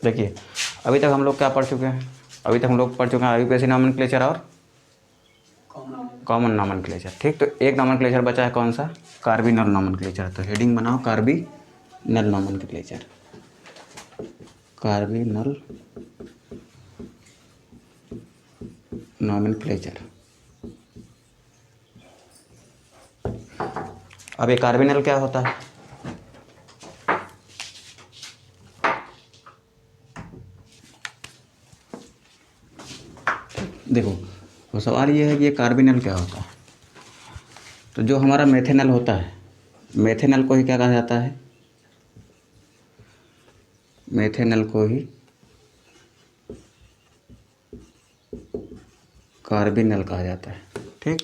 देखिए अभी तक हम लोग क्या पढ़ चुके हैं, अभी तक हम लोग पढ़ चुके हैं आईयूपीएसी नॉमेनक्लेचर और कॉमन नॉमेनक्लेचर। ठीक, तो एक नॉमेनक्लेचर बचा है कौन सा, कार्बिनल नॉमेनक्लेचर। तो हेडिंग बनाओ कार्बिनल नॉमेनक्लेचर, कार्बिनल नॉमेनक्लेचर। अब ये कार्बिनल क्या होता है, देखो तो सवाल ये है कि ये कार्बिनल क्या होता है। तो जो हमारा मेथेनल होता है, मेथेनल को ही क्या कहा जाता है, मेथेनल को ही कार्बिनल कहा जाता है। ठीक,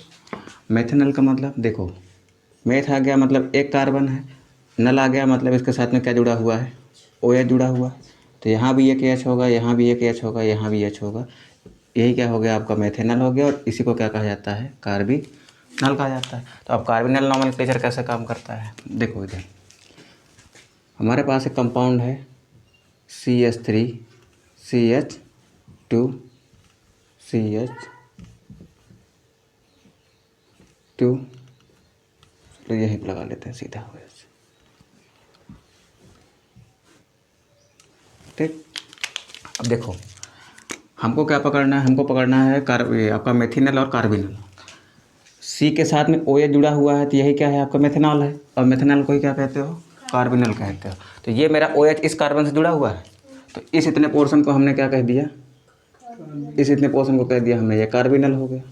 मेथेनल का मतलब देखो, मेथ आ गया मतलब एक कार्बन है, नल आ गया मतलब इसके साथ में क्या जुड़ा हुआ है, ओ एच जुड़ा हुआ है। तो यहाँ भी एक एच होगा, यहाँ भी एक एच होगा, यहाँ भी एच होगा, यही क्या हो गया आपका मेथेनल हो गया। और इसी को क्या कहा जाता है, कार्बिनल कहा जाता है। तो अब कार्बिनल नॉमेनक्लेचर कैसे काम करता है, देखो इधर हमारे पास एक कंपाउंड है CH3 CH2 CH2, तो यहीं लगा लेते हैं सीधा हो। ठीक, अब देखो हमको क्या पकड़ना है, हमको पकड़ना है आपका मेथिनल और कार्बिनल। सी के साथ में ओ एच जुड़ा हुआ है तो यही क्या है आपका मेथनॉल है, और मेथनॉल को ही क्या कहते हो, कार्बिनल कहते हो। तो ये मेरा ओ एच इस कार्बन से जुड़ा हुआ है, तो इस इतने पोर्शन को हमने क्या कह दिया, इस इतने पोर्शन को कह दिया हमने ये कार्बिनल हो गया।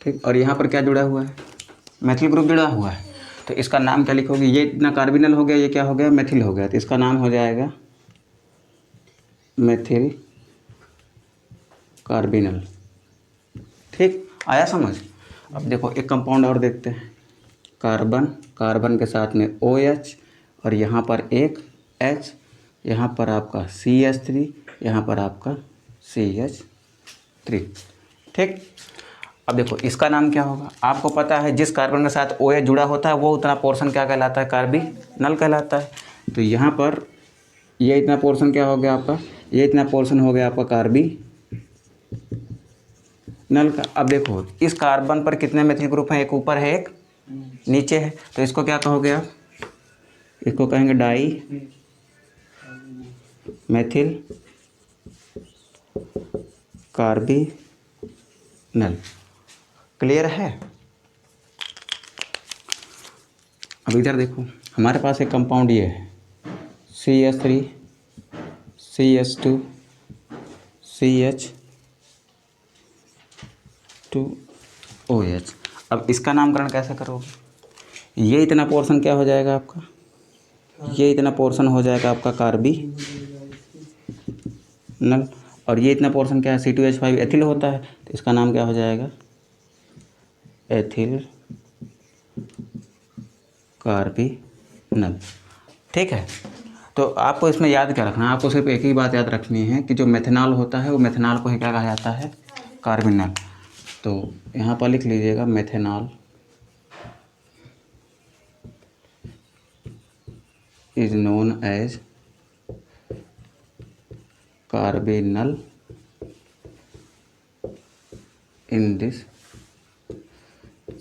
ठीक, और यहाँ पर क्या जुड़ा हुआ है, मेथिल ग्रुप जुड़ा हुआ है। तो इसका नाम क्या लिखोगे, ये इतना कार्बिनल हो गया, ये क्या हो गया, मेथिल हो गया। तो इसका नाम हो जाएगा मेथिल कार्बिनल। ठीक, आया समझ। अब देखो एक कंपाउंड और देखते हैं, कार्बन, कार्बन के साथ में OH और यहाँ पर एक H, यहाँ पर आपका CH3, यहाँ पर आपका CH3। ठीक, अब देखो इसका नाम क्या होगा, आपको पता है जिस कार्बन के साथ OH जुड़ा होता है वो उतना पोर्शन क्या कहलाता है, कार्बिनल कहलाता है। तो यहाँ पर ये इतना पोर्शन क्या हो गया आपका, ये इतना पोर्शन हो गया आपका कार्बिनल का। अब देखो इस कार्बन पर कितने मेथिल ग्रुप हैं, एक ऊपर है एक नीचे है, तो इसको क्या कहोगे आप, इसको कहेंगे डाई मेथिल कार्बिनल। क्लियर है। अब इधर देखो हमारे पास एक कंपाउंड ये है CH3 CH2 CH2OH। अब इसका नामकरण कैसे करोगे, ये इतना पोर्शन क्या हो जाएगा आपका, ये इतना पोर्शन हो जाएगा आपका कार्बिनल, और ये इतना पोर्शन क्या है, C2H5 एथिल होता है। तो इसका नाम क्या हो जाएगा, एथिल कार्बिनल। ठीक है, तो आपको इसमें याद क्या रखना है, आपको सिर्फ एक ही बात याद रखनी है कि जो मेथनॉल होता है वो मेथनॉल को ही क्या कहा जाता है, कार्बिनल। तो यहाँ पर लिख लीजिएगा methanol is known as carbinol in this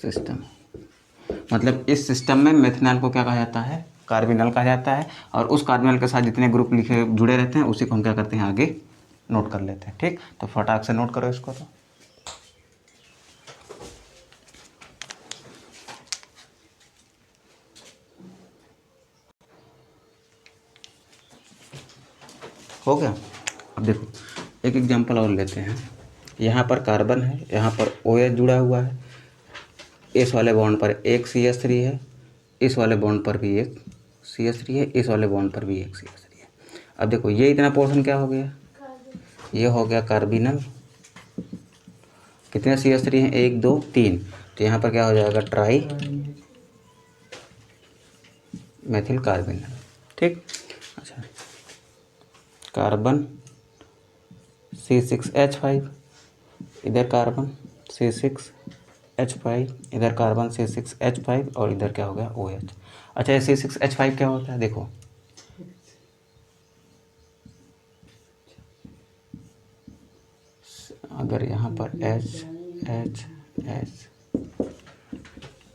system. मतलब इस सिस्टम में मेथनॉल को क्या कहा जाता है, कार्बिनल कहा जाता है। और उस कार्बिनल के साथ जितने ग्रुप लिखे जुड़े रहते हैं उसी को हम क्या करते हैं, आगे नोट कर लेते हैं। ठीक, तो फटाक से नोट करो इसको। तो हो गया। अब देखो एक एग्जांपल और लेते हैं, यहाँ पर कार्बन है, यहाँ पर OH जुड़ा हुआ है, इस वाले बॉन्ड पर एक CH3 है, इस वाले बॉन्ड पर भी एक CH3 है, इस वाले बॉन्ड पर भी एक CH3 है। अब देखो ये इतना पोर्शन क्या हो गया, ये हो गया कार्बिनल। कितने CH3 हैं, 1 2 3। तो यहाँ पर क्या हो जाएगा, ट्राई मेथिल कार्बिनल। ठीक, अच्छा कार्बन C6H5, इधर कार्बन C6H5, इधर कार्बन C6H5, और इधर क्या हो गया OH। अच्छा ये C6H5 क्या होता है, देखो पर H H H,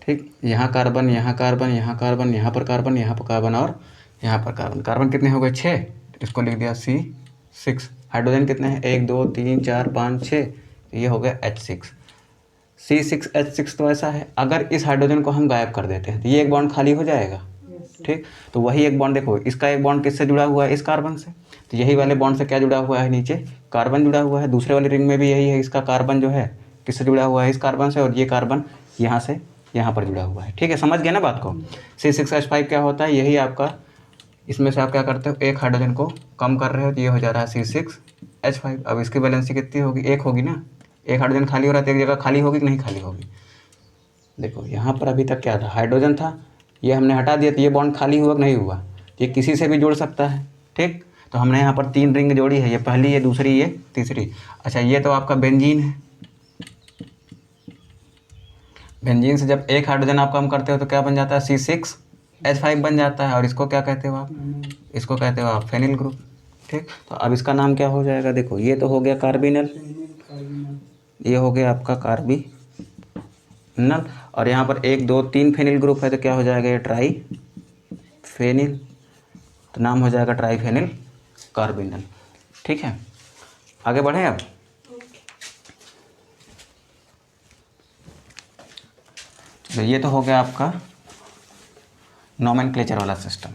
ठीक। यहाँ कार्बन, यहाँ कार्बन, यहाँ कार्बन, यहाँ पर कार्बन, यहाँ पर कार्बन और यहाँ पर कार्बन। कार्बन कितने हो गए? 6। इसको लिख दिया C6। हाइड्रोजन कितने हैं? 1 2 3 4 5 6, ये हो गया H6। C6H6 तो ऐसा है, अगर इस हाइड्रोजन को हम गायब कर देते हैं तो ये एक बॉन्ड खाली हो जाएगा, ठीक। तो वही एक बॉन्ड देखो, इसका एक बॉन्ड किससे जुड़ा हुआ है? इस कार्बन से। तो यही वाले बॉन्ड से क्या जुड़ा हुआ है? नीचे कार्बन जुड़ा हुआ है। दूसरे वाली रिंग में भी यही है, इसका कार्बन जो है किससे जुड़ा हुआ है? इस कार्बन से। और ये कार्बन यहाँ से यहाँ पर जुड़ा हुआ है, ठीक है। समझ गए ना बात को? C6H5 क्या होता है? यही आपका, इसमें से आप क्या करते हो? एक हाइड्रोजन को कम कर रहे हो तो ये हो जा रहा है C6H5। अब इसकी वैलेंसी कितनी होगी? 1 होगी ना। एक हाइड्रोजन खाली हो रहा है तो एक जगह खाली होगी कि नहीं खाली होगी? देखो यहाँ पर अभी तक क्या था? हाइड्रोजन था, ये हमने हटा दिया तो ये बॉन्ड खाली हुआ कि नहीं हुआ? ये किसी से भी जुड़ सकता है, ठीक। तो हमने यहाँ पर 3 रिंग जोड़ी है, ये पहली, ये दूसरी, ये तीसरी। अच्छा, ये तो आपका बेंजीन है। बेंजीन से जब एक हाइड्रोजन आप कम करते हो तो क्या बन जाता है? C6H5 बन जाता है। और इसको क्या कहते हो आप? इसको कहते हो आप फेनिल ग्रुप, ठीक। तो अब इसका नाम क्या हो जाएगा? देखो, ये तो हो गया कार्बिनल, ये हो गया आपका कार्बिनल। और यहाँ पर 1 2 3 फेनिल ग्रुप है तो क्या हो जाएगा? ये ट्राई फेनिल, तो नाम हो जाएगा ट्राई फेनिल कार्बिनल, ठीक है। आगे बढ़े अब। तो ये तो हो गया आपका नोमेनक्लेचर वाला सिस्टम।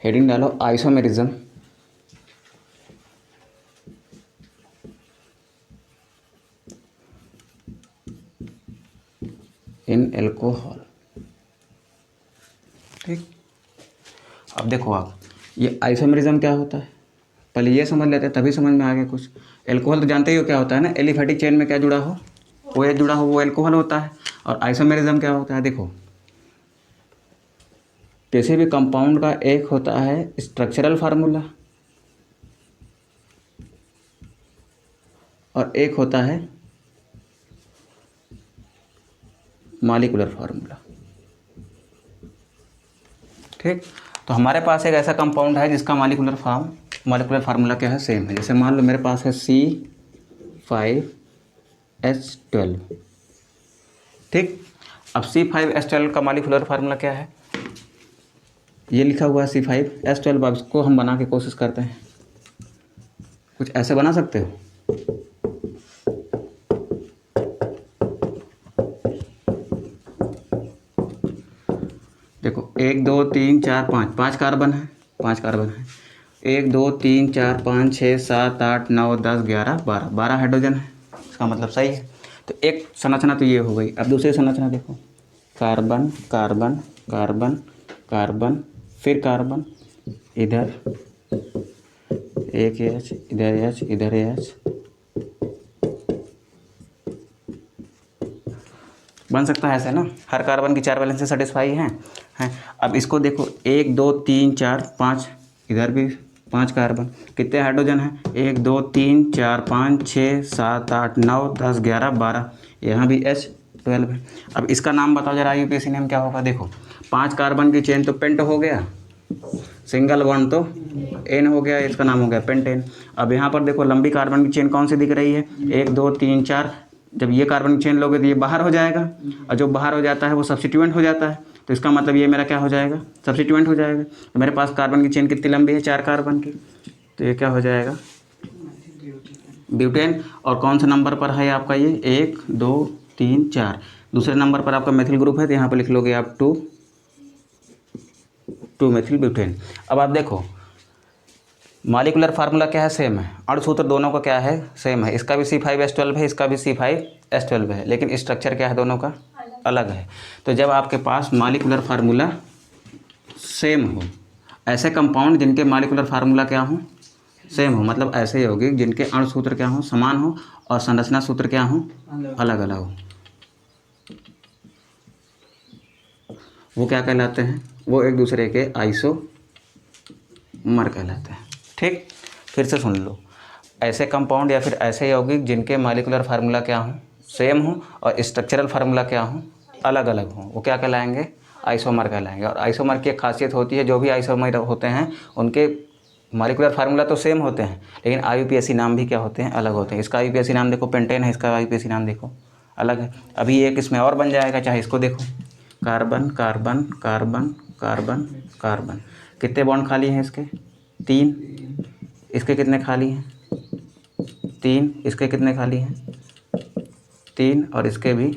हेडिंग डालो आइसोमेरिज्म इन एल्कोहल, ठीक। अब देखो आप, ये आइसोमेरिज्म क्या होता है पहले ये समझ लेते हैं, तभी समझ में आ गया कुछ। एल्कोहल तो जानते ही हो क्या होता है ना, एलिफेटिक चेन में क्या जुड़ा हो, वो OH जुड़ा हो, वो एल्कोहल होता है। और आइसोमेरिज्म क्या होता है? देखो, किसी भी कंपाउंड का एक होता है स्ट्रक्चरल फार्मूला और एक होता है मॉलिक्यूलर फार्मूला, ठीक। तो हमारे पास एक ऐसा कंपाउंड है जिसका मॉलिक्यूलर फार्मूला क्या है? सेम है। जैसे मान लो मेरे पास है C5H12, ठीक। अब C5H12 का मॉलिक्यूलर फार्मूला क्या है? ये लिखा हुआ है C5H12। अब इसको हम बना के कोशिश करते हैं। कुछ ऐसे बना सकते हो? देखो 1 2 3 4 5, 5 कार्बन है, 5 कार्बन है। 1 2 3 4 5 6 7 8 9 10 11 12, 12 हाइड्रोजन है। इसका मतलब सही है। तो एक संरचना तो ये हो गई। अब दूसरी संरचना देखो, कार्बन कार्बन कार्बन कार्बन, फिर कार्बन, इधर एक H, इधर H, इधर H, बन सकता है ऐसे ना। हर कार्बन की 4 वैलेंस से सेटिस्फाई हैं। अब इसको देखो 1 2 3 4 5, इधर भी 5 कार्बन। कितने हाइड्रोजन हैं? 1 2 3 4 5 6 7 8 9 10 11 12, यहाँ भी H12 है। अब इसका नाम बताओ जरा, यूपीएससी नेम क्या होगा? देखो 5 कार्बन की चेन तो पेंट हो गया, सिंगल बॉन्ड तो एन हो गया, इसका नाम हो गया पेंटेन। अब यहाँ पर देखो लंबी कार्बन की चेन कौन सी दिख रही है? 1 2 3 4। जब ये कार्बन की चेन लोगे तो ये बाहर हो जाएगा, और जो बाहर हो जाता है वो सब्स्टिट्यूएंट हो जाता है। तो इसका मतलब ये मेरा क्या हो जाएगा? सब्स्टिट्यूएंट हो जाएगा। तो मेरे पास कार्बन की चेन कितनी लंबी है? 4 कार्बन की। तो ये क्या हो जाएगा? ब्यूटेन। और कौन सा नंबर पर है आपका ये? 1 2 3 4। दूसरे नंबर पर आपका मेथिल ग्रुप है, तो यहाँ पर लिख लोगे आप 2 मेथिल ब्यूटेन। अब आप देखो मॉलिक्यूलर फार्मूला क्या है? सेम है। अणुसूत्र दोनों का क्या है? सेम है। इसका भी C5H12 है, इसका भी C5H12 है, लेकिन स्ट्रक्चर क्या है दोनों का? अलग है। तो जब आपके पास मॉलिक्यूलर फार्मूला सेम हो, ऐसे कंपाउंड जिनके मॉलिक्यूलर फार्मूला क्या हो? सेम हो, मतलब ऐसे ही होगी जिनके अणुसूत्र क्या हो? समान हो, और संरचना सूत्र क्या हो? अलग अलग हो। वो क्या कहलाते हैं, वो एक दूसरे के आइसोमर कहलाते हैं। ठीक, फिर से सुन लो, ऐसे कंपाउंड या फिर ऐसे यौगिक जिनके मॉलिक्यूलर फार्मूला क्या हों, सेम हो, और स्ट्रक्चरल फार्मूला क्या हों, अलग अलग हों, वो क्या कहलाएंगे, आइसोमर कहलाएंगे। और आइसोमर की एक खासियत होती है, जो भी आइसोमर होते हैं उनके मॉलिक्यूलर फार्मूला तो सेम होते हैं, लेकिन IUPAC नाम भी क्या होते हैं, अलग होते हैं। इसका IUPAC नाम देखो पेंटेन है, इसका IUPAC नाम देखो अलग है। अभी एक इसमें और बन जाएगा, चाहे इसको देखो, carbon carbon carbon carbon carbon, कितने बॉन्ड खाली हैं इसके, 3, इसके कितने खाली हैं, 3, इसके कितने खाली हैं, 3, और इसके भी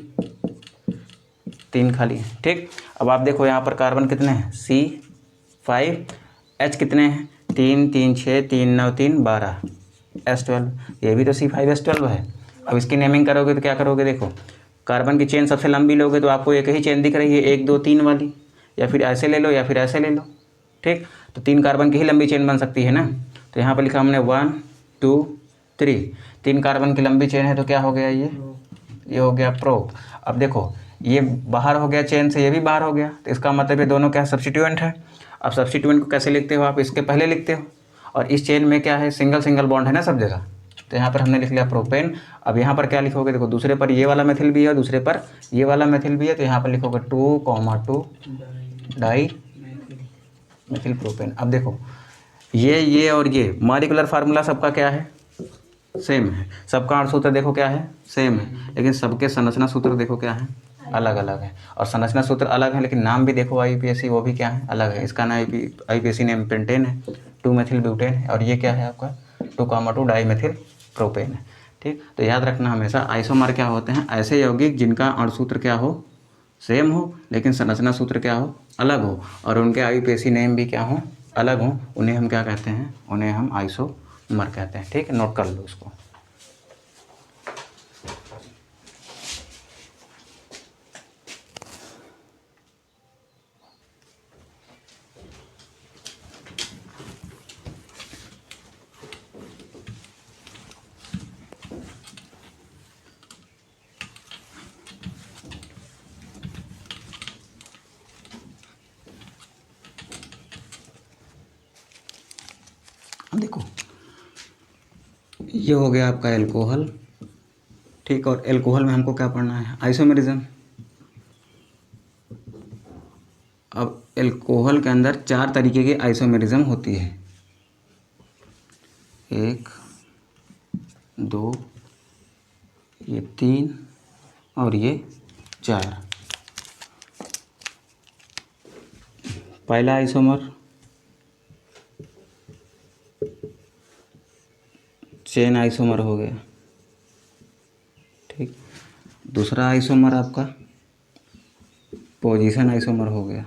3 खाली हैं। ठीक, अब आप देखो यहाँ पर कार्बन कितने हैं, C5, H कितने हैं, 3 3 6 3 9 3 12, S12, ये भी तो C5H12 है। अब इसकी नेमिंग करोगे तो क्या करोगे, देखो कार्बन की चेन सबसे लंबी लोगे तो आपको एक ही चेन दिख रही है, 1 2 3 वाली, या फिर ऐसे ले लो या फिर ऐसे ले लो। ठीक, तो 3 कार्बन की ही लंबी चेन बन सकती है ना, तो यहाँ पर लिखा हमने 1 2 3, 3 कार्बन की लंबी चेन है, तो क्या हो गया ये हो गया प्रो। अब देखो ये बाहर हो गया चेन से, ये भी बाहर हो गया, तो इसका मतलब ये दोनों क्या सब्स्टिट्यूएंट है। अब सब्स्टिट्यूएंट को कैसे लिखते हो आप, इसके पहले लिखते हो, और इस चेन में क्या है, सिंगल सिंगल बॉन्ड है ना सब जगह, तो यहाँ पर हमने लिख लिया प्रोपेन। अब यहाँ पर क्या लिखोगे, देखो दूसरे पर ये वाला मेथिल भी है और दूसरे पर ये वाला मेथिल भी है, तो यहाँ पर लिखोगे 2,2 डाई मेथिल प्रोपेन। अब देखो ये और ये मॉलिक्यूलर फार्मूला सबका क्या है, सेम है, सबका अणुसूत्र देखो क्या है, सेम है, लेकिन सबके संरचना सूत्र देखो क्या है, अलग अलग है। और संरचना सूत्र अलग है, लेकिन नाम भी देखो IUPAC वो भी क्या है, अलग है। इसका नाम IUPAC नेम पेंटेन है, 2 मेथिल ब्यूटेन है, और ये क्या है आपका 2,2 डाई मेथिल प्रोपेन है। ठीक, तो याद रखना हमेशा आइसोमर क्या होते हैं, ऐसे यौगिक जिनका अणुसूत्र क्या हो, सेम हो, लेकिन संरचना सूत्र क्या हो, अलग हो, और उनके IUPAC नेम भी क्या हो, अलग हो, उन्हें हम क्या कहते हैं, उन्हें हम आइसोमर कहते हैं। ठीक है, नोट कर लो उसको। अब देखो ये हो गया आपका एल्कोहल। ठीक, और एल्कोहल में हमको क्या पढ़ना है, आइसोमेरिज्म। अब एल्कोहल के अंदर 4 तरीके की आइसोमेरिज्म होती है, 1 2, ये 3 और ये 4। पहला आइसोमर चेन आइसोमर हो गया। ठीक, दूसरा आइसोमर आपका पोजीशन आइसोमर हो गया।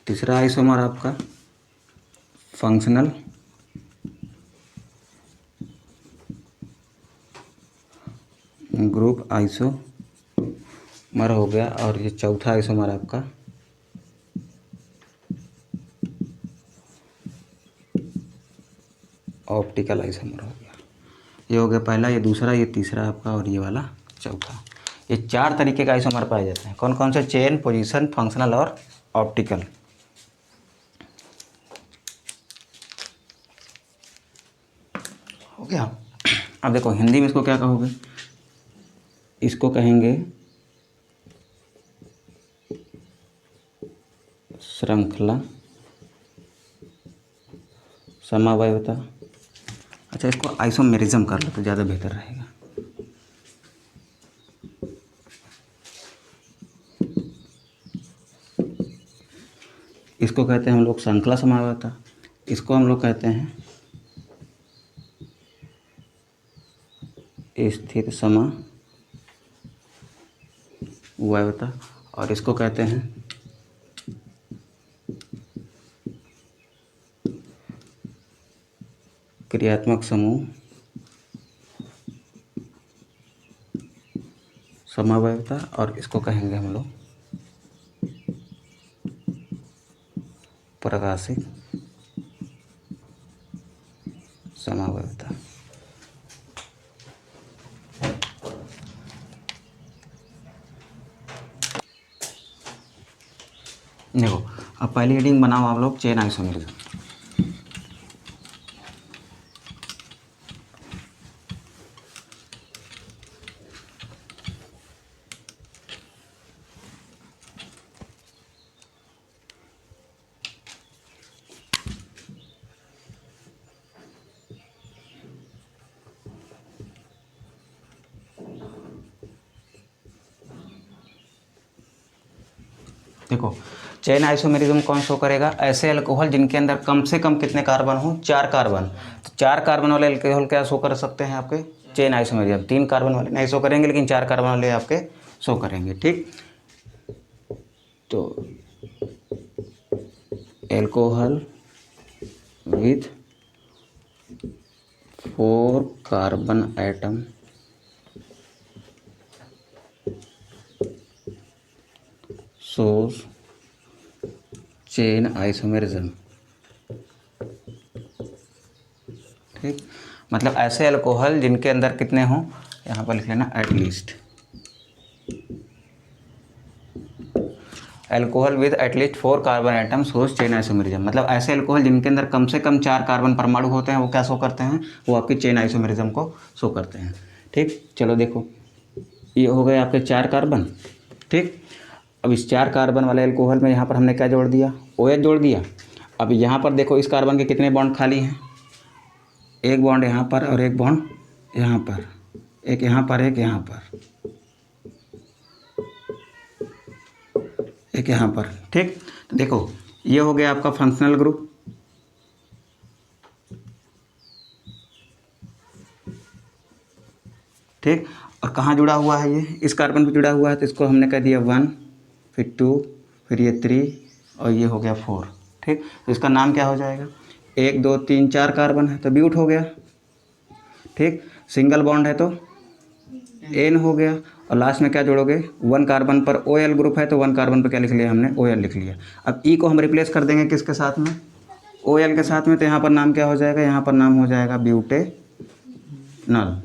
तीसरा आइसोमर आपका फंक्शनल ग्रुप आइसोमर हो गया, और ये चौथा आइसोमर आपका ऑप्टिकल आइसोमर हो गया। ये हो गया पहला, ये दूसरा, ये तीसरा आपका, और ये वाला चौथा। ये 4 तरीके का आइसोमर पाए जाते हैं। कौन कौन से, चेन, पोजीशन, फंक्शनल और ऑप्टिकल। हो गया। अब देखो हिंदी में इसको क्या कहोगे, इसको कहेंगे श्रृंखला समवायता। अच्छा, इसको आइसोमेरिज्म कर लो तो ज़्यादा बेहतर रहेगा। इसको कहते हैं हम लोग श्रृंखला समवायता, इसको हम लोग कहते हैं स्थिर समवायता, और इसको कहते हैं क्रियात्मक समूह समवायता, और इसको कहेंगे हम लोग प्रकाशिक समवायता। अब पहली हेडिंग बनाओ आप लोग, चेन आइसोमेरिज्म। देखो चेन आइसोमेरिज्म कौन शो करेगा, ऐसे अल्कोहल जिनके अंदर कम से कम कितने कार्बन हो, 4 कार्बन। तो 4 कार्बन वाले अल्कोहल क्या शो कर सकते हैं आपके, चेन आइसोमेरिज्म। 3 कार्बन वाले नहीं शो करेंगे, लेकिन 4 कार्बन वाले आपके शो करेंगे। ठीक, तो alcohol with 4 carbon atom shows chain isomerism. ठीक, मतलब ऐसे अल्कोहल जिनके अंदर कितने हों, यहाँ पर लिख लेना at least, alcohol with at least 4 carbon atom shows chain isomerism. मतलब ऐसे अल्कोहल जिनके अंदर कम से कम 4 कार्बन परमाणु होते हैं, वो क्या शो करते हैं, वो आपकी चेन आइसोमेरिज्म को शो करते हैं। ठीक, चलो देखो ये हो गए आपके 4 कार्बन। ठीक, अब इस 4 कार्बन वाले अल्कोहल में यहाँ पर हमने क्या जोड़ दिया, OH जोड़ दिया। अब यहाँ पर देखो इस कार्बन के कितने बॉन्ड खाली हैं, एक बॉन्ड यहाँ पर और एक बॉन्ड यहाँ पर, एक यहाँ पर, एक यहाँ पर, एक यहाँ पर। ठीक, तो देखो ये हो गया आपका फंक्शनल ग्रुप। ठीक, और कहाँ जुड़ा हुआ है, ये इस कार्बन पे जुड़ा हुआ है, तो इसको हमने कह दिया 1, फिर 2, फिर ये 3 और ये हो गया 4। ठीक, तो इसका नाम क्या हो जाएगा, 1 2 3 4 कार्बन है तो ब्यूट हो गया। ठीक, सिंगल बॉन्ड है तो एन हो गया, और लास्ट में क्या जोड़ोगे, 1 कार्बन पर OL ग्रुप है तो 1 कार्बन पर क्या लिख लिया हमने, OL लिख लिया। अब E को हम रिप्लेस कर देंगे किसके साथ में, OL के साथ में, तो यहाँ पर नाम क्या हो जाएगा, यहाँ पर नाम हो जाएगा ब्यूटेनॉल।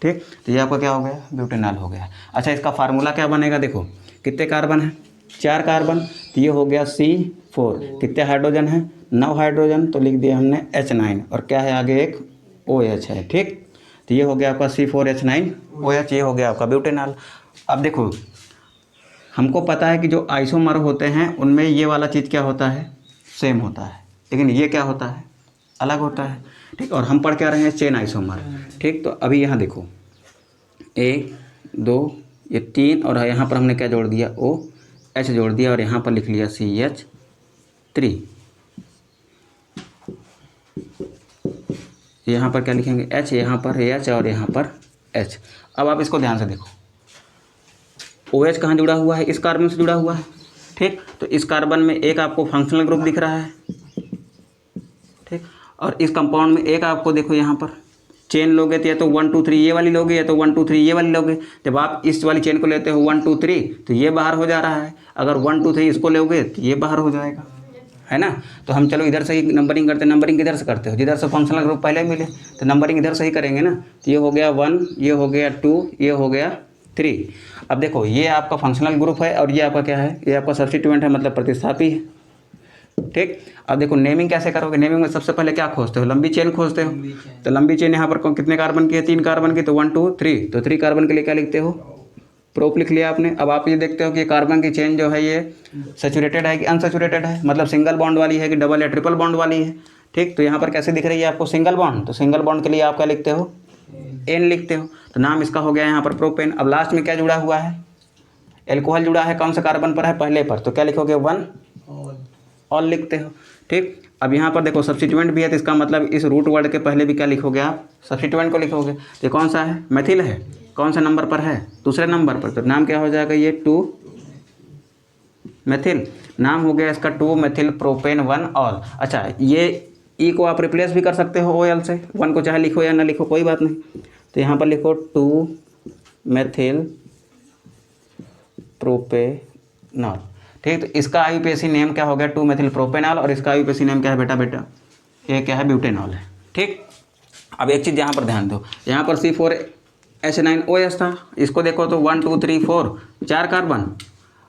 ठीक, तो ये आपका क्या हो गया, ब्यूटेनॉल हो गया। अच्छा, इसका फार्मूला क्या बनेगा, देखो कितने कार्बन है, 4 कार्बन, तो ये हो गया C4। कितने हाइड्रोजन है, 9 हाइड्रोजन, तो लिख दिया हमने H9, और क्या है आगे एक OH है। ठीक, तो ये हो गया आपका C4H9OH, ये हो गया आपका ब्यूटेनॉल। अब देखो हमको पता है कि जो आइसोमर होते हैं उनमें ये वाला चीज़ क्या होता है, सेम होता है, लेकिन ये क्या होता है, अलग होता है। ठीक, और हम पढ़ क्या रहे हैं, चेन आइसोमर। ठीक, तो अभी यहाँ देखो 1 2 ये 3, और यहाँ पर हमने क्या जोड़ दिया, OH जोड़ दिया, और यहाँ पर लिख लिया CH3। यहाँ पर क्या लिखेंगे, H, यहाँ पर H और यहाँ पर H। अब आप इसको ध्यान से देखो, OH कहाँ जुड़ा हुआ है, इस कार्बन से जुड़ा हुआ है। ठीक, तो इस कार्बन में एक आपको फंक्शनल ग्रुप दिख रहा है। ठीक, और इस कंपाउंड में एक आपको देखो यहाँ पर चेन लोगे तो या तो 1 2 3 ये वाली लोगे, या तो 1 2 3 ये वाली लोगे। जब आप इस वाली चेन को लेते हो 1 2 3, तो ये बाहर हो जा रहा है। अगर 1 2 3 इसको लोगे तो ये बाहर हो जाएगा, है ना। तो हम चलो इधर से ही नंबरिंग करते हैं, नंबरिंग किधर से करते हो, जिधर से फंक्शनल ग्रुप पहले मिले, तो नंबरिंग इधर से ही करेंगे ना। तो ये हो गया 1, ये हो गया 2, ये हो गया 3। अब देखो ये आपका फंक्शनल ग्रुप है, और ये आपका क्या है, ये आपका सब्स्टिट्यूएंट है, मतलब प्रतिस्थापी है। ठीक, अब देखो नेमिंग कैसे करोगे, नेमिंग में सबसे पहले क्या खोजते हो, लंबी चेन खोजते हो। तो लंबी चेन यहाँ पर कितने कार्बन की है, 3 कार्बन की, तो 1 2 3, तो 3 कार्बन के लिए क्या लिखते हो, प्रोप लिख लिया आपने। अब आप ये देखते हो कि कार्बन की चेन जो है ये सैचुरेटेड है कि अनसैचुरेटेड है, मतलब सिंगल बॉन्ड वाली है कि डबल या ट्रिपल बॉन्ड वाली है। ठीक, तो यहाँ पर कैसे दिख रही है आपको, सिंगल बॉन्ड, तो सिंगल बॉन्ड के लिए आप क्या लिखते हो, N लिखते हो, तो नाम इसका हो गया यहाँ पर प्रोपेन। अब लास्ट में क्या जुड़ा हुआ है, एल्कोहल जुड़ा है, कौन सा कार्बन पर है, पहले पर, तो क्या लिखोगे, 1 ऑल लिखते हो। ठीक, अब यहाँ पर देखो सब्स्टिट्यूएंट भी है, तो इसका मतलब इस रूट वर्ड के पहले भी क्या लिखोगे आप, सब्स्टिट्यूएंट को लिखोगे। तो कौन सा है, मेथिल है, कौन सा नंबर पर है, दूसरे नंबर पर, तो नाम क्या हो जाएगा, ये 2 मेथिल, नाम हो गया इसका 2 मेथिल प्रोपेन 1 ऑल। अच्छा, ये E को आप रिप्लेस भी कर सकते हो OL से, 1 को चाहे लिखो या ना लिखो कोई बात नहीं। तो यहाँ पर लिखो 2 मेथिल प्रोपेनॉल। ठीक, तो इसका IUPAC नेम क्या हो गया, 2 मेथिल प्रोपेनॉल, और इसका IUPAC नेम क्या है बेटा, ये क्या है, ब्यूटेनॉल है। ठीक, अब एक चीज़ यहाँ पर ध्यान दो, यहाँ पर C4H9OH था, इसको देखो तो 1 2 3 4 कार्बन,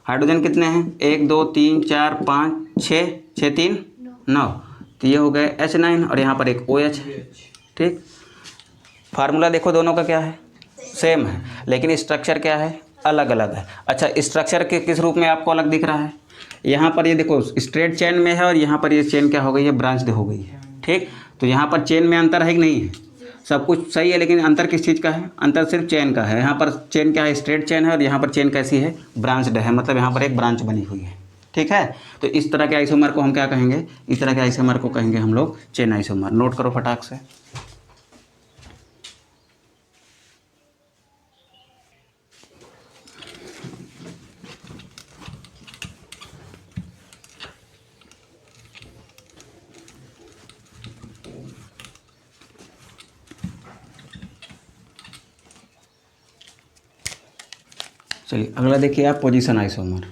हाइड्रोजन कितने हैं, 1 2 3 4 5 6, 6 3 9, तो ये हो गए H9 और यहाँ पर एक OH। ठीक, फार्मूला देखो दोनों का क्या है, सेम है, लेकिन स्ट्रक्चर क्या है, अलग अलग है। अच्छा, स्ट्रक्चर के किस रूप में आपको अलग दिख रहा है, यहाँ पर ये देखो स्ट्रेट चेन में है और यहाँ पर ये चेन क्या हो गई है, ब्रांच्ड हो गई है। ठीक, तो यहाँ पर चेन में अंतर है कि नहीं है, सब कुछ सही है, लेकिन अंतर किस चीज़ का है, अंतर सिर्फ चेन का है। यहाँ पर चेन क्या है, स्ट्रेट चेन है और यहाँ पर चेन कैसी है, ब्रांच्ड है, मतलब यहाँ पर एक ब्रांच बनी हुई है। ठीक है, तो इस तरह के आइसोमर को हम क्या कहेंगे, इस तरह के आइसोमर को कहेंगे हम लोग चेन आइसोमर। नोट करो फटाक से। चलिए अगला देखिए आप, पोजीशन आइसोमर।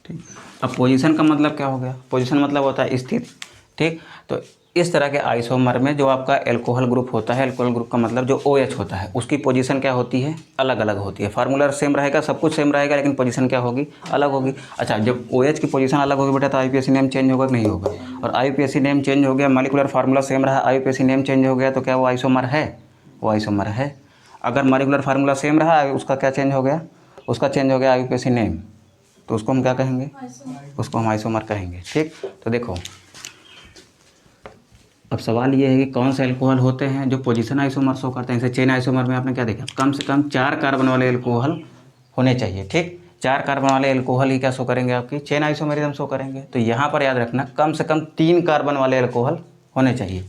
ठीक, अब पोजीशन का मतलब क्या हो गया, पोजीशन मतलब होता है स्थित। ठीक, तो इस तरह के आइसोमर में जो आपका एल्कोहल ग्रुप होता है, एल्कोहल ग्रुप का मतलब जो OH होता है, उसकी पोजीशन क्या होती है, अलग अलग होती है। फार्मूला सेम रहेगा, सब कुछ सेम रहेगा, लेकिन पोजीशन क्या होगी, अलग होगी। अच्छा, जब OH की पोजीशन अलग होगी बेटा, तो IUPAC नेम चेंज होगा कि नहीं होगा, और IUPAC नेम चेंज हो गया, मॉलिक्यूलर फार्मूला सेम रहा, IUPAC नेम चेंज हो गया, तो क्या वो आइसोमर है, वो आइसोमर है। अगर मॉलिक्यूलर फार्मूला सेम रहा, उसका क्या चेंज हो गया, उसका चेंज हो गया IUPAC नेम, तो उसको हम क्या कहेंगे, उसको हम आइसोमर कहेंगे। ठीक, तो देखो अब सवाल ये है कि कौन से अल्कोहल होते हैं जो पोजीशन आइसोमर शो करते हैं। जैसे चेन आइसोमर में आपने क्या देखा, कम से कम 4 कार्बन वाले अल्कोहल होने चाहिए। ठीक, 4 कार्बन वाले अल्कोहल ही क्या शो करेंगे, आपकी चेन आइसोमरिज्म शो करेंगे। तो यहाँ पर याद रखना कम से कम 3 कार्बन वाले अल्कोहल होने चाहिए।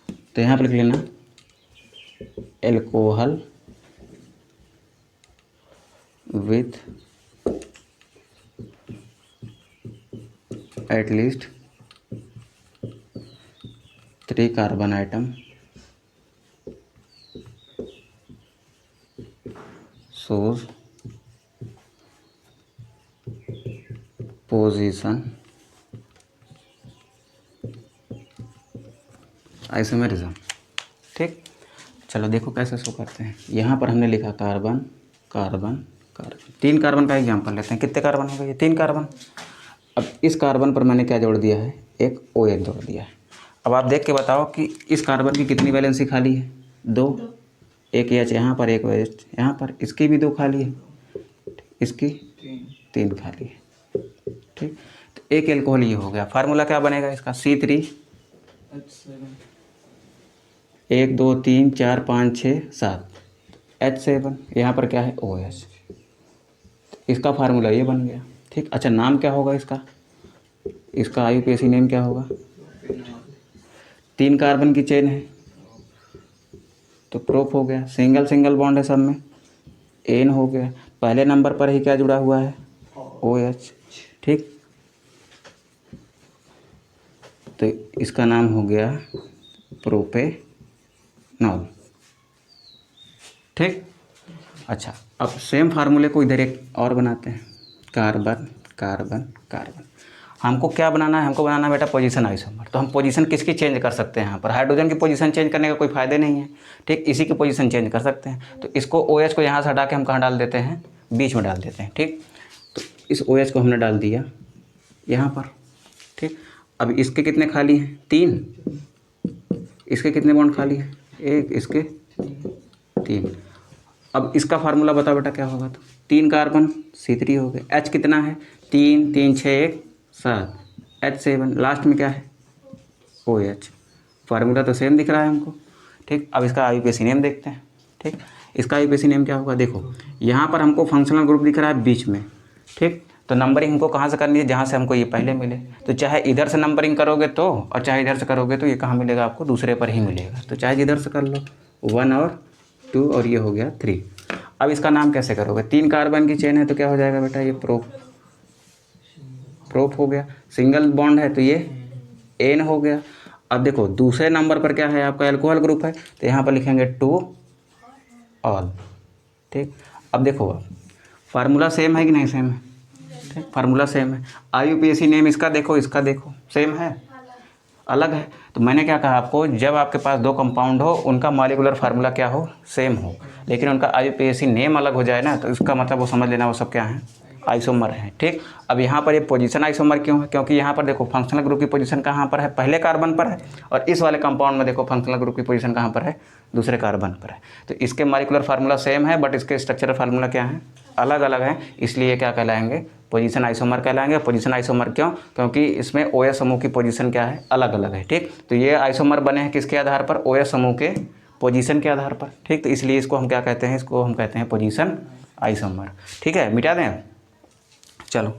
तो यहाँ पर लिख लेना alcohol with at least 3 carbon atom shows position isomerism. ठीक, चलो देखो कैसे शो करते हैं। यहाँ पर हमने लिखा कार्बन कार्बन कार्बन, 3 कार्बन का एग्जाम्पल लेते हैं। कितने कार्बन हो गए, 3 कार्बन। अब इस कार्बन पर मैंने क्या जोड़ दिया है, एक OH जोड़ दिया है। अब आप देख के बताओ कि इस कार्बन की कितनी वैलेंसी खाली है, 2। एक H यहाँ पर, एक OH यहाँ पर, इसकी भी 2 खाली है, इसकी 3 खाली है। ठीक, तो एक एल्कोहल ये हो गया। फार्मूला क्या बनेगा इसका, C3 1 2 3 4 5 6 7 H7, यहाँ पर क्या है OH, इसका फार्मूला ये बन गया। ठीक, अच्छा नाम क्या होगा इसका, इसका IUPAC नेम क्या होगा, 3 कार्बन की चेन है तो प्रोप हो गया, सिंगल सिंगल बॉन्ड है सब में, एन हो गया। पहले नंबर पर ही क्या जुड़ा हुआ है, OH। ठीक, तो इसका नाम हो गया प्रोपेनॉल। ठीक, अच्छा अब सेम फार्मूले को इधर एक और बनाते हैं, कार्बन कार्बन कार्बन। हमको क्या बनाना है, हमको बनाना है बेटा पोजीशन आइसोमर। तो हम पोजीशन किसकी चेंज कर सकते हैं, यहाँ पर हाइड्रोजन की पोजीशन चेंज करने का कोई फ़ायदा नहीं है। ठीक, इसी की पोजीशन चेंज कर सकते हैं। तो इसको OH को यहाँ से हटा के हम कहाँ डाल देते हैं, बीच में डाल देते हैं। ठीक, तो इस OH को हमने डाल दिया यहाँ पर। ठीक, अब इसके कितने खाली हैं, 3। इसके कितने बॉन्ड खाली हैं, 1, इसके 3। अब इसका फार्मूला बताओ बेटा क्या होगा, तो 3 कार्बन C3 हो गए, H कितना है, 3 3 6 1 7 H7, लास्ट में क्या है OH। फार्मूला तो सेम दिख रहा है हमको। ठीक, अब इसका IUPAC नेम देखते हैं। ठीक, इसका IUPAC नेम क्या होगा, देखो यहाँ पर हमको फंक्शनल ग्रुप दिख रहा है बीच में। ठीक, तो नंबरिंग हमको कहाँ से करनी है, जहाँ से हमको ये पहले मिले। तो चाहे इधर से नंबरिंग करोगे तो, और चाहे इधर से करोगे तो ये कहाँ मिलेगा आपको, दूसरे पर ही मिलेगा। तो चाहे जिधर से कर लो, 1 और 2 और ये हो गया 3। अब इसका नाम कैसे करोगे, 3 कार्बन की चेन है तो क्या हो जाएगा बेटा, ये प्रोप हो गया। सिंगल बॉन्ड है तो ये एन हो गया। अब देखो दूसरे नंबर पर क्या है, आपका एल्कोहल ग्रुप है, तो यहाँ पर लिखेंगे 2 ऑल। ठीक, अब देखो अब फार्मूला सेम है कि नहीं सेम है, ठीक, फार्मूला सेम है। IUPAC नेम इसका देखो, इसका देखो सेम है। अलग है। तो मैंने क्या कहा आपको, जब आपके पास दो कंपाउंड हो उनका मॉलिक्यूलर फार्मूला क्या हो, सेम हो, लेकिन उनका IUPAC नेम अलग हो जाए ना, तो इसका मतलब वो समझ लेना वो सब क्या है, आइसोमर है। ठीक, अब यहाँ पर ये पोजीशन आइसोमर क्यों है, क्योंकि यहाँ पर देखो फंक्शनल ग्रुप की पोजीशन कहाँ पर है, पहले कार्बन पर है, और इस वाले कंपाउंड में देखो फंक्शनल ग्रुप की पोजीशन कहाँ पर है, दूसरे कार्बन पर है। तो इसके मॉलिक्यूलर फार्मूला सेम है बट इसके स्ट्रक्चरल फार्मूला क्या है, अलग अलग है, इसलिए क्या कहलाएंगे, पोजीशन आइसोमर कहलाएंगे। पोजीशन आइसोमर क्यों, क्योंकि इसमें OH समूह की पोजीशन क्या है, अलग अलग है। ठीक, तो ये आइसोमर बने हैं किसके आधार पर, OH समूह के पोजीशन के आधार पर। ठीक, तो इसलिए इसको हम क्या कहते हैं, इसको हम कहते हैं पोजीशन आइसोमर। ठीक है, मिटा दें, चलो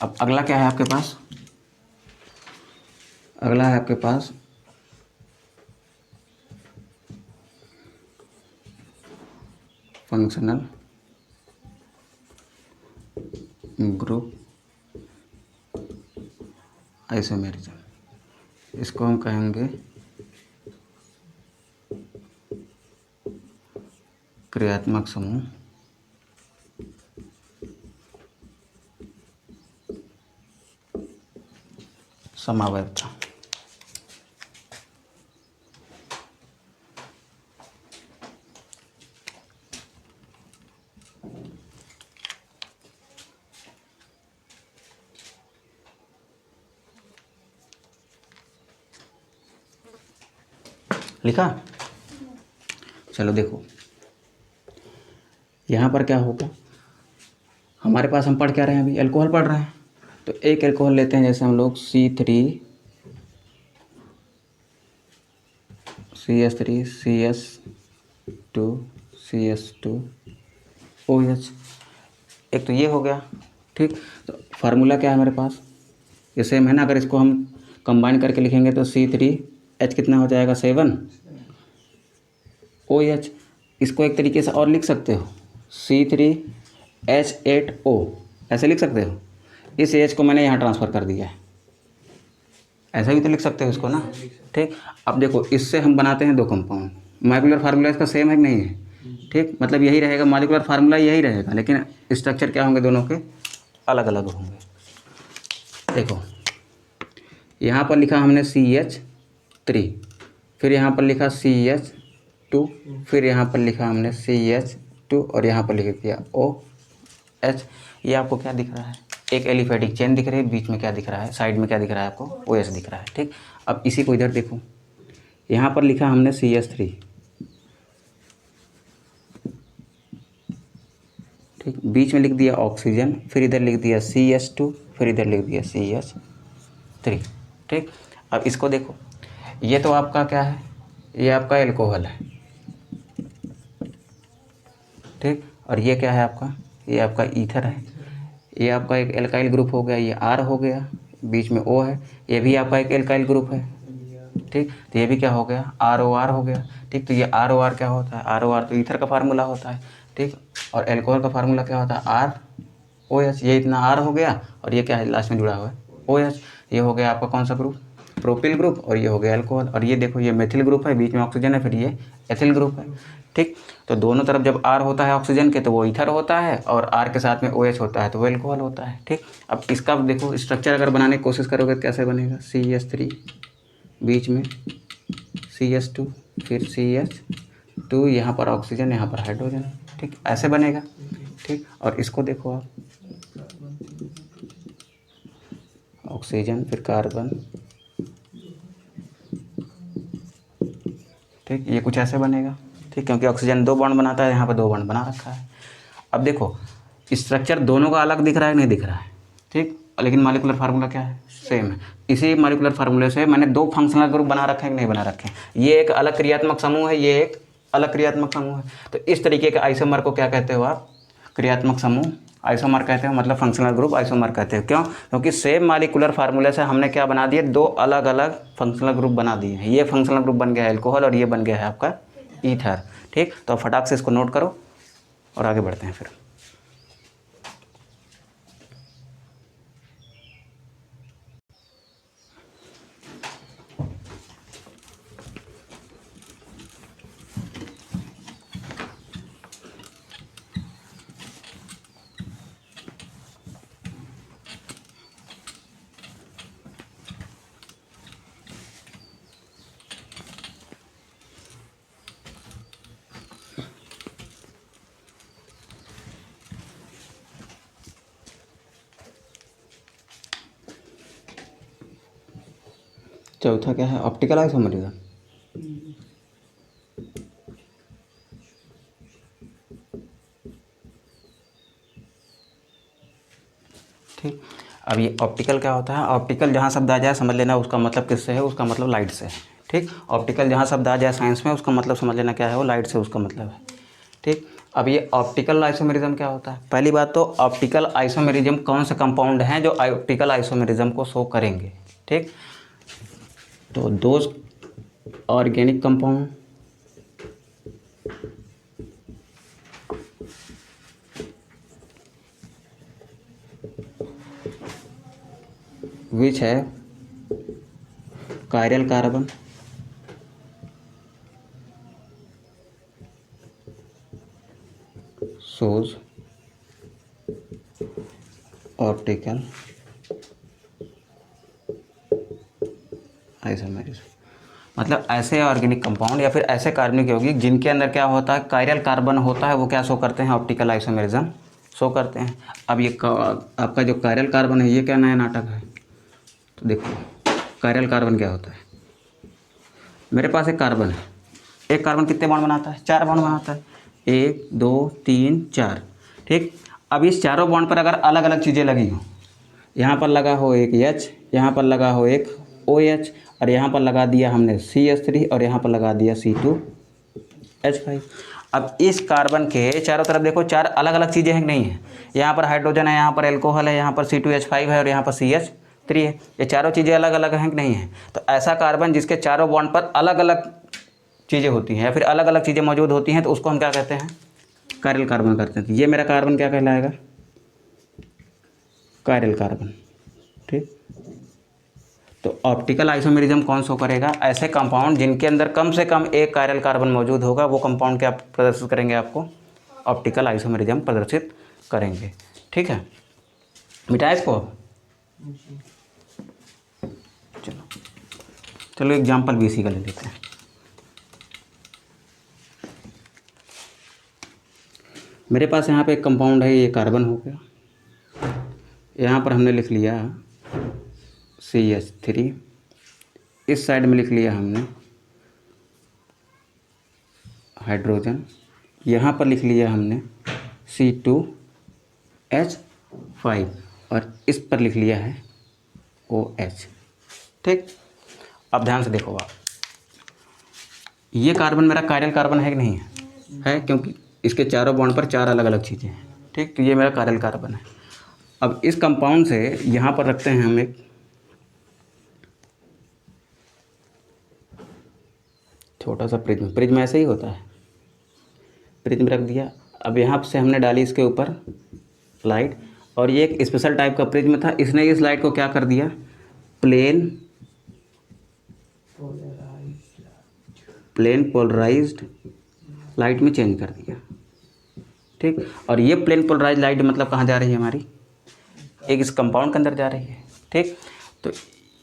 अब अगला क्या है आपके पास, अगला है आपके पास फंक्शनल ग्रुप आइसोमेरिज्म। इसको हम कहेंगे क्रियात्मक समूह समावयवता। लिखा, चलो देखो यहाँ पर क्या होगा, हमारे पास हम पढ़ क्या रहे हैं, अभी अल्कोहल पढ़ रहे हैं, तो एक अल्कोहल लेते हैं, जैसे हम लोग CH3 CS2 CS2 OH, एक तो ये हो गया। ठीक, तो फार्मूला क्या है हमारे पास, ये सेम है ना, अगर इसको हम कंबाइन करके लिखेंगे तो C3H कितना हो जाएगा 7 OH। इसको एक तरीके से और लिख सकते हो C3H8O, ऐसे लिख सकते हो, इस H को मैंने यहाँ ट्रांसफ़र कर दिया है, ऐसा भी तो लिख सकते हो इसको ना। ठीक, अब देखो इससे हम बनाते हैं दो कंपाउंड, मॉलिक्यूलर फार्मूला इसका सेम है कि नहीं है, ठीक, मतलब यही रहेगा, मॉलिक्यूलर फार्मूला यही रहेगा, लेकिन स्ट्रक्चर क्या होंगे, दोनों के अलग अलग होंगे। देखो यहाँ पर लिखा हमने CH3, फिर यहाँ पर लिखा CH2, फिर यहाँ पर लिखा हमने CH2 और यहाँ पर लिख दिया OH। ये आपको क्या दिख रहा है, एक एलिफेटिक चेन दिख रही है, बीच में क्या दिख रहा है, साइड में क्या दिख रहा है आपको, OH दिख रहा है। ठीक, अब इसी को इधर देखो, यहाँ पर लिखा हमने CH3, ठीक, बीच में लिख दिया ऑक्सीजन, फिर इधर लिख दिया CH2, फिर इधर लिख दिया CH3। ठीक, अब इसको देखो, ये तो आपका क्या है, ये आपका एल्कोहल है। ठीक, और ये क्या है आपका, ये आपका ईथर है, ये आपका एक एल्काइल ग्रुप हो गया, ये R हो गया, बीच में O है, ये भी आपका एक एल्काइल ग्रुप है। ठीक, तो ये भी क्या हो गया, ROR हो गया। ठीक, तो ये ROR क्या होता है, ROR तो ईथर का फार्मूला होता है। ठीक, और एल्कोहल का फार्मूला क्या होता है, ROH, ये इतना R हो गया, और ये क्या है लास्ट में जुड़ा हुआ है OH। ये हो गया आपका कौन सा ग्रुप, प्रोपिल ग्रुप, और ये हो गया अल्कोहल, और ये देखो ये मेथिल ग्रुप है, बीच में ऑक्सीजन है, फिर ये एथिल ग्रुप है। ठीक, तो दोनों तरफ जब R होता है ऑक्सीजन के तो वो ईथर होता है, और R के साथ में OH होता है तो वो एल्कोहल होता है। ठीक, अब इसका देखो स्ट्रक्चर अगर बनाने की कोशिश करोगे तो कैसे बनेगा, CH3, बीच में CH2, फिर CH2, यहाँ पर ऑक्सीजन, यहाँ पर हाइड्रोजन। ठीक, ऐसे बनेगा। ठीक, और इसको देखो आप, ऑक्सीजन फिर कार्बन। ठीक, ये कुछ ऐसे बनेगा। ठीक, क्योंकि ऑक्सीजन 2 बॉन्ड बनाता है, यहाँ पर 2 बॉन्ड बना रखा है। अब देखो स्ट्रक्चर दोनों का अलग दिख रहा है कि नहीं दिख रहा है, ठीक, लेकिन मॉलिक्यूलर फार्मूला क्या है, सेम है। इसी मॉलिक्यूलर फार्मूले से मैंने 2 फंक्शनल ग्रुप बना रखे हैं कि नहीं बना रखे हैं, ये एक अलग क्रियात्मक समूह है, ये एक अलग क्रियात्मक समूह है। तो इस तरीके के आइसोमर को क्या कहते हो आप, क्रियात्मक समूह आइसोमर कहते हो, मतलब फंक्शनल ग्रुप आइसोमर कहते हो। क्यों, क्योंकि सेम मॉलिक्यूलर फार्मूले से हमने क्या बना दिए, 2 अलग अलग फंक्शनल ग्रुप बना दिए हैं। ये फंक्शनल ग्रुप बन गया है एल्कोहल, और ये बन गया है आपका ईथर। ठीक, तो फटाक से इसको नोट करो और आगे बढ़ते हैं फिर। चौथा क्या है, ऑप्टिकल आइसोमेरिज्म। ठीक, अब ये ऑप्टिकल क्या होता है, ऑप्टिकल जहाँ शब्द आ जाए समझ लेना उसका मतलब किससे है, उसका मतलब लाइट से है। ठीक, ऑप्टिकल जहाँ शब्द आ जाए साइंस में उसका मतलब समझ लेना क्या है, वो लाइट से उसका मतलब है। ठीक, अब ये ऑप्टिकल आइसोमेरिज्म क्या होता है, पहली बात तो ऑप्टिकल आइसोमेरिज्म कौन से कंपाउंड हैं जो ऑप्टिकल आइसोमेरिज्म को शो करेंगे। ठीक, तो दोज ऑर्गेनिक कंपाउंड विच है chiral carbon shows optical isomerism, मतलब ऐसे ऑर्गेनिक कंपाउंड या फिर ऐसे कार्बनिक यौगिक जिनके अंदर क्या होता है, कायरल कार्बन होता है, वो क्या शो करते हैं, ऑप्टिकल आइसोमेरिज्म शो करते हैं। अब ये आपका जो कायरल कार्बन है ये क्या नया नाटक है, तो देखो कायरल कार्बन क्या होता है, मेरे पास एक कार्बन है, एक कार्बन कितने बॉन्ड बनाता है, 4 बॉन्ड बनाता है, 1 2 3 4। ठीक, अब इस चारों बॉन्ड पर अगर अलग अलग चीज़ें लगी हो, यहाँ पर लगा हो एक H, यहाँ पर लगा हो एक OH, और यहाँ पर लगा दिया हमने CH3 और यहाँ पर लगा दिया C2H5। अब इस कार्बन के चारों तरफ देखो 4 अलग अलग चीज़ें हैं कि नहीं है, यहाँ पर हाइड्रोजन है, यहाँ पर एल्कोहल है, यहाँ पर C2H5 है और यहाँ पर CH3 है, ये चारों चीज़ें अलग अलग हैं कि नहीं है। तो ऐसा कार्बन जिसके चारों बॉन्ड पर अलग अलग चीज़ें होती हैं या फिर अलग अलग चीज़ें मौजूद होती हैं, तो उसको हम क्या कहते हैं, कायरल कार्बन करते हैं। तो ये मेरा कार्बन क्या कहलाएगा, कायरल कार्बन। ठीक, तो ऑप्टिकल आइसोमेरिज्म कौन शो करेगा, ऐसे कंपाउंड जिनके अंदर कम से कम एक कायरल कार्बन मौजूद होगा, वो कंपाउंड क्या प्रदर्शित करेंगे, आपको ऑप्टिकल आइसोमेरिज्म प्रदर्शित करेंगे। ठीक है, मिटाए इसको, चलो एग्जाम्पल भी इसी का ले लेते हैं। मेरे पास यहाँ पे एक कंपाउंड है, ये कार्बन हो गया, यहाँ पर हमने लिख लिया CH3, इस साइड में लिख लिया हमने हाइड्रोजन, यहाँ पर लिख लिया हमने C2H5 और इस पर लिख लिया है OH। ठीक, अब ध्यान से देखो आप, ये कार्बन मेरा कायरल कार्बन है कि नहीं है, है, क्योंकि इसके चारों बॉन्ड पर 4 अलग अलग चीज़ें हैं। ठीक, तो ये मेरा कायरल कार्बन है। अब इस कंपाउंड से यहाँ पर रखते हैं हम एक छोटा सा प्रिज्म, प्रिज्म ऐसे ही होता है, प्रिज्म रख दिया। अब यहाँ से हमने डाली इसके ऊपर लाइट, और ये एक स्पेशल टाइप का प्रिज्म था, इसने इस लाइट को क्या कर दिया, प्लेन पोलराइज्ड लाइट में चेंज कर दिया। ठीक, और ये प्लेन पोलराइज्ड लाइट मतलब कहाँ जा रही है हमारी, एक इस कंपाउंड के अंदर जा रही है। ठीक, तो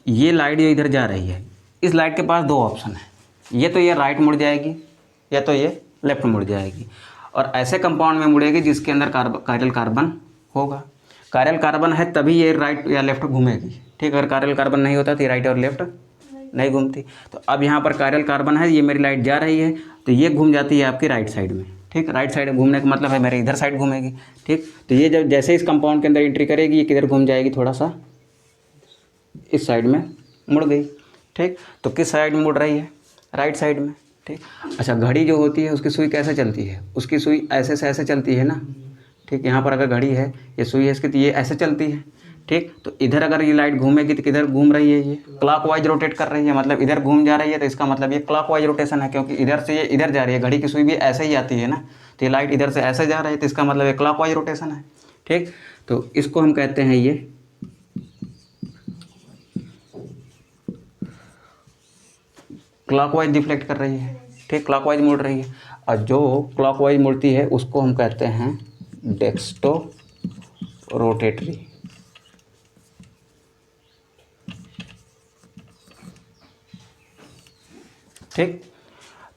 ये लाइट जो इधर जा रही है, इस लाइट के पास 2 ऑप्शन है, ये तो ये राइट मुड़ जाएगी या तो ये लेफ्ट मुड़ जाएगी, और ऐसे कंपाउंड में मुड़ेगी जिसके अंदर कायरल कार्बन होगा। कायरल कार्बन है तभी ये राइट या लेफ्ट घूमेगी। ठीक, अगर कायरल कार्बन नहीं होता तो ये राइट और लेफ्ट नहीं घूमती। तो अब यहाँ पर कायरल कार्बन है, ये मेरी लाइट जा रही है, तो ये घूम जाती है आपकी राइट साइड में। ठीक, राइट साइड घूमने का मतलब है मेरे इधर साइड घूमेगी। ठीक, तो ये जब जैसे इस कंपाउंड के अंदर एंट्री करेगी, ये किधर घूम जाएगी, थोड़ा सा इस साइड में मुड़ गई। ठीक, तो किस साइड में मुड़ रही है, राइट साइड में। ठीक, अच्छा, घड़ी जो होती है उसकी सुई कैसे चलती है, उसकी सुई ऐसे से ऐसे चलती है ना। ठीक, यहाँ पर अगर घड़ी है, ये सुई है इसकी, तो ये ऐसे चलती है। ठीक, तो इधर अगर ये लाइट घूमेगी तो किधर घूम रही है, ये क्लॉकवाइज रोटेट कर रही है, मतलब इधर घूम जा रही है, तो इसका मतलब ये क्लॉकवाइज रोटेशन है, क्योंकि इधर से ये इधर जा रही है, घड़ी की सुई भी ऐसे ही आती है ना, तो ये लाइट इधर से ऐसे जा रही है, तो इसका मतलब ये क्लॉकवाइज रोटेशन है। ठीक, तो इसको हम कहते हैं ये क्लॉकवाइज डिफ्लेक्ट कर रही है। ठीक, क्लॉकवाइज मुड़ रही है, और जो क्लॉकवाइज मुड़ती है उसको हम कहते हैं डेक्स्टो रोटेटरी। ठीक,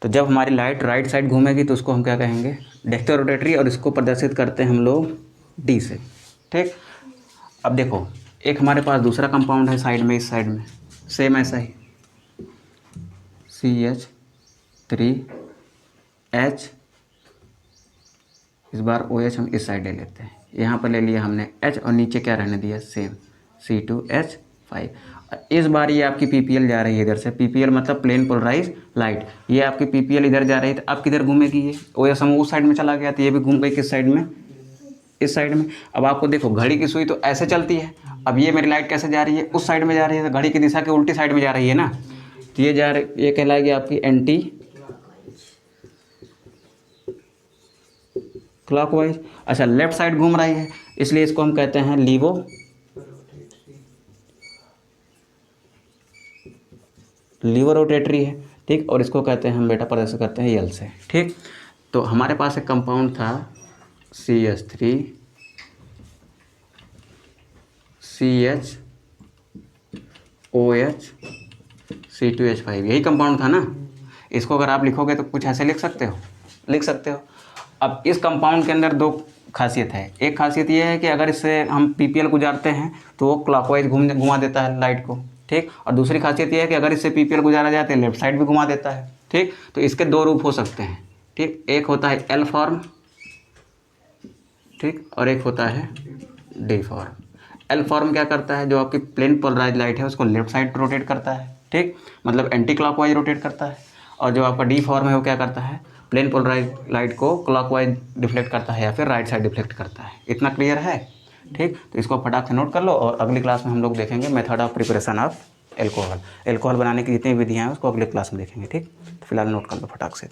तो जब हमारी लाइट राइट साइड घूमेगी तो उसको हम क्या कहेंगे, डेक्स्टो रोटेटरी, और इसको प्रदर्शित करते हैं हम लोग D से। ठीक, अब देखो एक हमारे पास दूसरा कंपाउंड है साइड में, इस साइड में सेम ऐसा ही, CH3H, इस बार OH हम इस साइड ले लेते हैं, यहाँ पर ले लिया हमने H और नीचे क्या रहने दिया सेम C2H5। इस बार ये आपकी PPL जा रही है इधर से, PPL मतलब प्लेन पोलराइज लाइट, ये आपकी PPL इधर जा रही है, तो अब किधर घूमेगी ये, OH हम उस साइड में चला गया तो ये भी घूम गई किस साइड में, इस साइड में। अब आपको देखो घड़ी की सुई तो ऐसे चलती है, अब ये मेरी लाइट कैसे जा रही है, उस साइड में जा रही है, तो घड़ी की दिशा के उल्टी साइड में जा रही है ना, तो ये जा रही, ये कहलाएगी आपकी एंटी क्लॉकवाइज। अच्छा लेफ्ट साइड घूम रही है, इसलिए इसको हम कहते हैं लीवो रोटेटरी है, ठीक। और इसको कहते हैं हम बेटा प्रदर्शित करते हैं यल से, ठीक। तो हमारे पास एक कंपाउंड था CH3 CH OH C2H5, यही कंपाउंड था ना। इसको अगर आप लिखोगे तो कुछ ऐसे लिख सकते हो। अब इस कंपाउंड के अंदर दो खासियत है, एक खासियत ये है कि अगर इससे हम PPL गुजारते हैं तो वो क्लॉकवाइज घुमा देता है लाइट को, ठीक। और दूसरी खासियत ये है कि अगर इससे PPL गुजारा जाए तो लेफ्ट साइड भी घुमा देता है, ठीक। तो इसके दो रूप हो सकते हैं, ठीक। एक होता है L फॉर्म, ठीक, और एक होता है D फॉर्म। L फॉर्म क्या करता है, जो आपकी प्लेन पोलराइज लाइट है उसको लेफ्ट साइड रोटेट करता है, ठीक, मतलब एंटी क्लॉकवाइज रोटेट करता है। और जो आपका D फॉर्म है वो क्या करता है, प्लेन पोलराइज लाइट को क्लॉकवाइज डिफ्लेक्ट करता है या फिर राइट साइड डिफ्लेक्ट करता है। इतना क्लियर है, ठीक। तो इसको फटाक से नोट कर लो, और अगली क्लास में हम लोग देखेंगे method of preparation of alcohol बनाने की जितनी विधियाँ हैं उसको अगली क्लास में देखेंगे, ठीक। तो फिलहाल नोट कर लो फटाक से।